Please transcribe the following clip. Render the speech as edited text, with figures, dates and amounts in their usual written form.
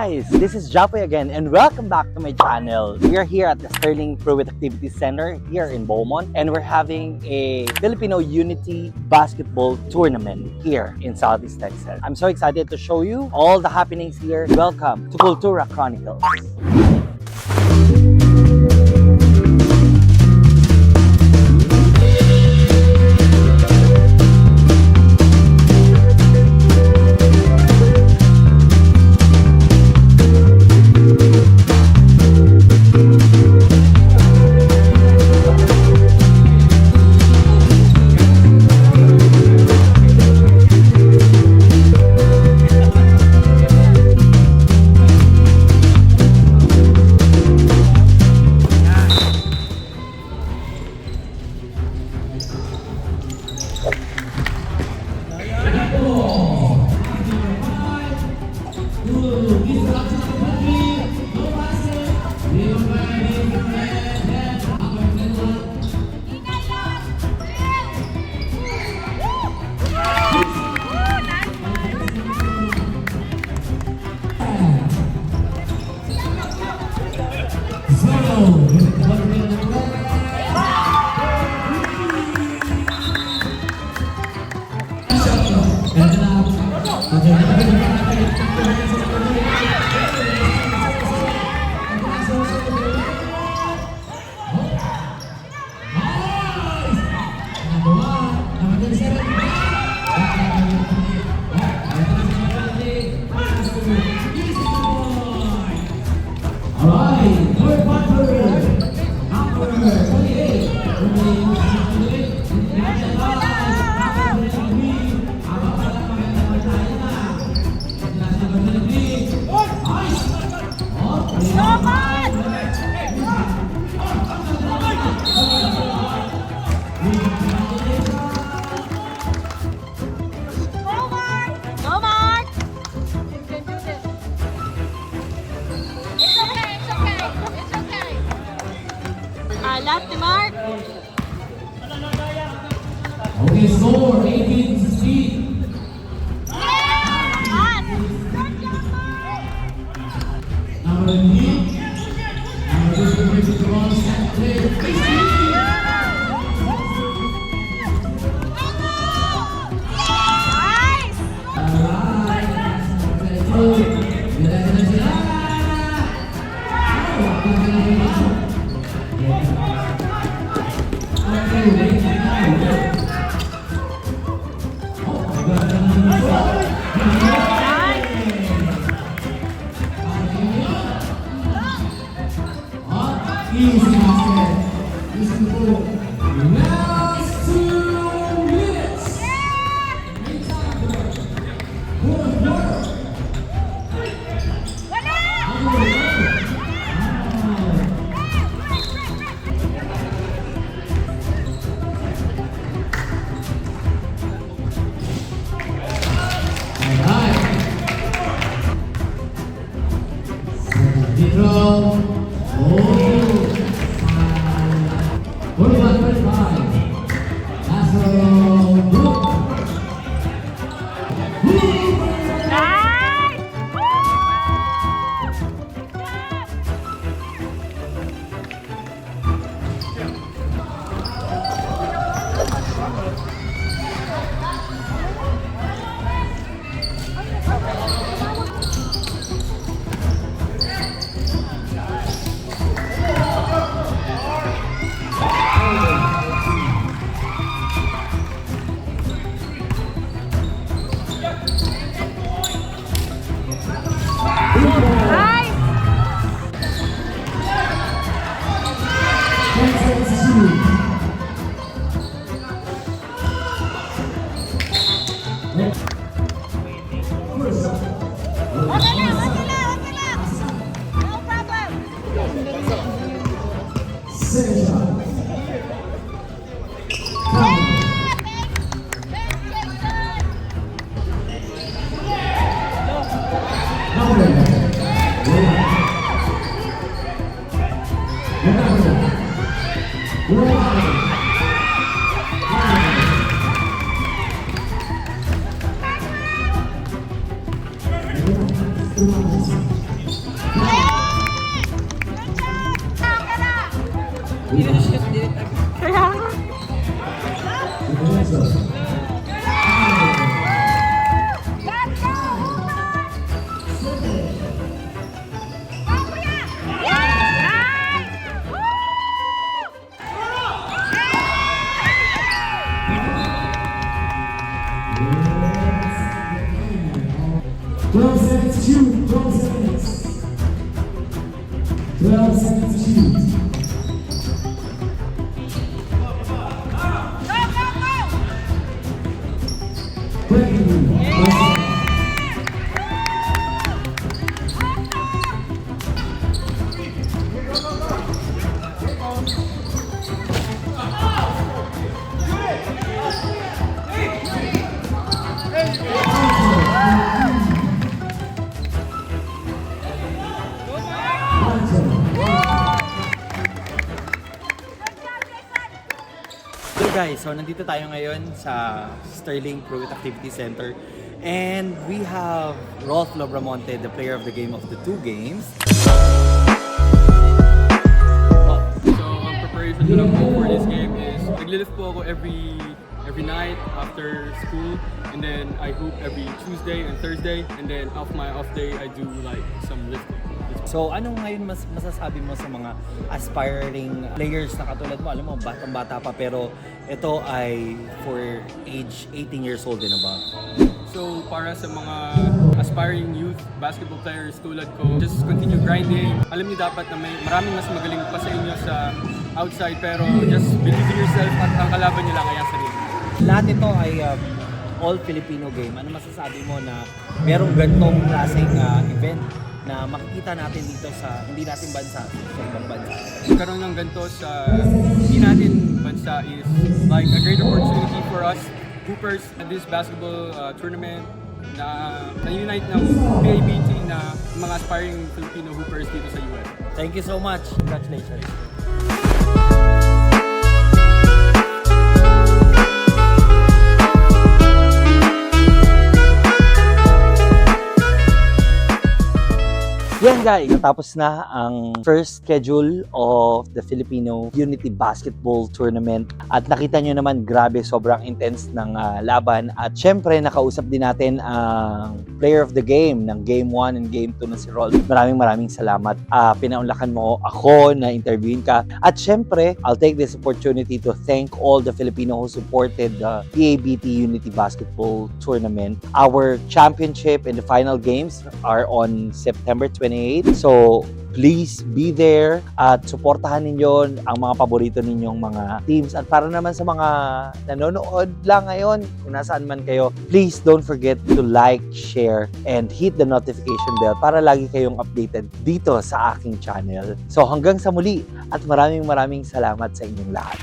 guys! This is Japoy again and welcome back to my channel. We are here at the Sterling Pruitt Activity Center here in Beaumont and we're having a Filipino Unity Basketball Tournament here in Southeast Texas. I'm so excited to show you all the happenings here. Welcome to Cultura Chronicles. Left mark. Okay, score 18-16. Number 3. Number 2, set play. Easy basket. This is the last 2 minutes. Kaya nga. Twelve seconds to shoot. 12 seconds. 12 seconds to shoot. So guys, so nandito tayo ngayon sa Sterling Pruitt Activity Center and we have Rolf Lobramonte, the player of the game of the two games. So, ang preparation ko lang po for this game is naglilift po ako every night after school, and then I hoop every Tuesday and Thursday, and then off my off day I do like some lifting. So ano ngayon masasabi mo sa mga aspiring players na katulad mo? Alam mo, batang-bata pa pero ito ay for age 18 years old and above. So, para sa mga aspiring youth basketball players tulad ko, just continue grinding. Alam niyo dapat na may maraming mas magaling pa sa inyo sa outside, pero just believe in yourself at ang kalaban niyo lang ay ang sarili. Lahat ito ay all Filipino game. Ano masasabi mo na merong ganitong klaseng event na makikita natin dito sa hindi natin bansa, sa ibang bansa? Karoon ng ganito sa hindi natin bansa is like a great opportunity for us hoopers at this basketball tournament na unite ng PABT na mga aspiring Filipino hoopers dito sa US. Thank you so much. Congratulations. Yan guys, natapos na ang first schedule of the Filipino Unity Basketball Tournament at nakita nyo naman grabe sobrang intense ng laban at syempre nakausap din natin ang player of the game ng Game 1 and Game 2 na si Rolf. Maraming salamat. Pinaunlakan mo ako na interviewin ka at syempre I'll take this opportunity to thank all the Filipino who supported the PABT Unity Basketball Tournament. Our championship and the final games are on September 28. So, please be there at suportahan ninyo ang mga paborito ninyong mga teams. At para naman sa mga nanonood lang ngayon, kung nasaan man kayo, please don't forget to like, share, and hit the notification bell para lagi kayong updated dito sa aking channel. So, hanggang sa muli at maraming salamat sa inyong lahat.